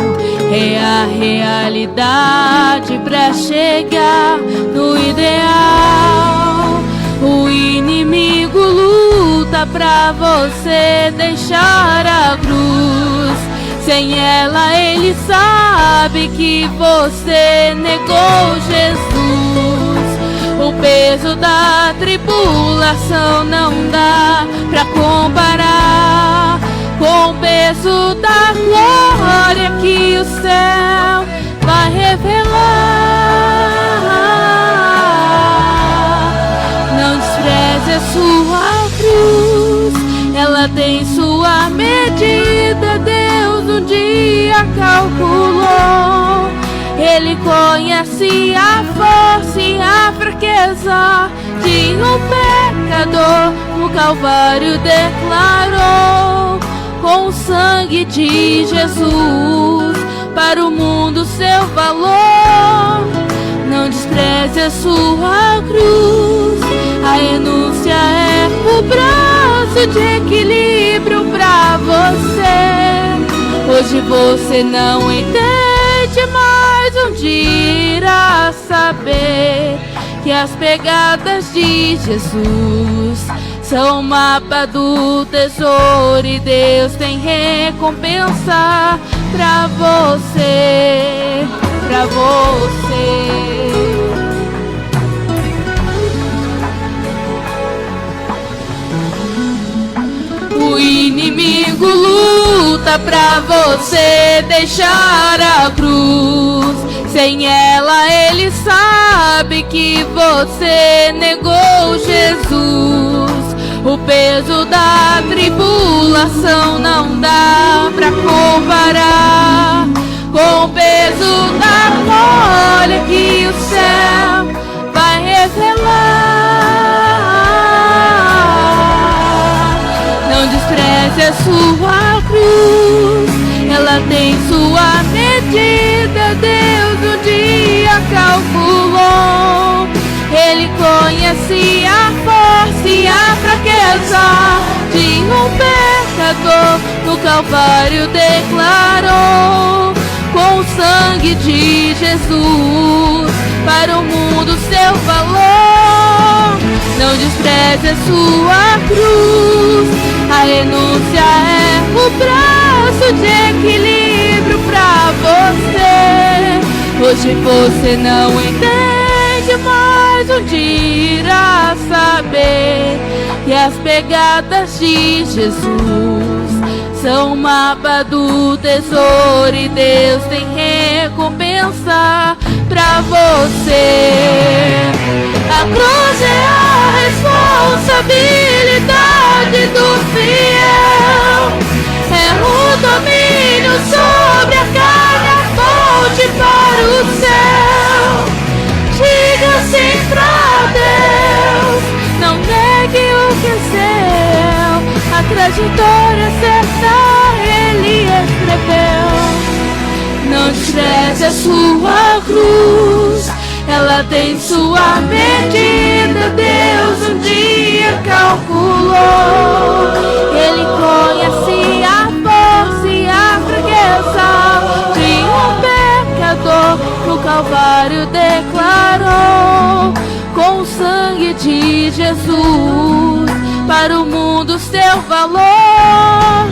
É a realidade pra chegar no ideal. O inimigo luta pra você deixar a cruz. Sem ela ele sabe que você negou Jesus. O peso da tribulação não dá pra comparar com o peso da glória que o céu vai revelar. Não despreze a sua cruz, ela tem sua medida. Deus um dia calculou. Ele conhece a força e a fraqueza de um pecador. No Calvário declarou, com o sangue de Jesus, para o mundo seu valor. Não despreze a sua cruz, a renúncia é o braço de equilíbrio pra você. Hoje você não entende, mas um dia irá saber que as pegadas de Jesus são o mapa do tesouro e Deus tem recompensa pra você, pra você. O inimigo luta pra você deixar a cruz. Sem ela ele sabe que você negou Jesus. O peso da tribulação não dá pra comparar com o peso da glória que o céu vai revelar. Não despreze a sua cruz, ela ela tem sua medida, Deus um dia calculou. Ele conhece a força e a fraqueza de um pecador, no Calvário declarou, com o sangue de Jesus, para o mundo seu valor. Não despreze a sua cruz, a renúncia é o braço de equilíbrio pra você. Hoje você não entende, mas um dia irá saber que as pegadas de Jesus são o mapa do tesouro e Deus tem recompensa pra você. A cruz é a responsabilidade do fiel, é o domínio sobre a carne, a ponte para o céu. Diga sim pra Deus, não negue o que é seu, a trajetória certa Ele escreveu. Não despreze a sua cruz, ela tem sua medida, Deus um dia calculou. Ele conhece a força e a fraqueza de um pecador, no Calvário declarou, com o sangue de Jesus, para o mundo seu valor.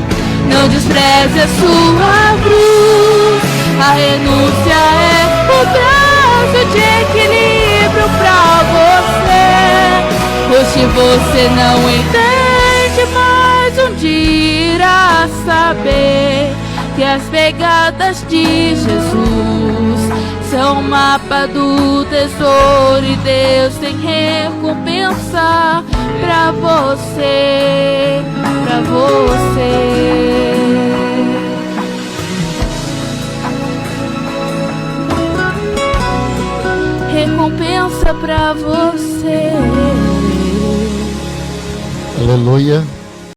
Não despreze a sua cruz, a renúncia é o braço de equilíbrio pra você. Hoje você não entende, mas um dia irá saber que as pegadas de Jesus são o mapa do tesouro e Deus tem recompensa pra você, pra você. Recompensa pra você. Aleluia.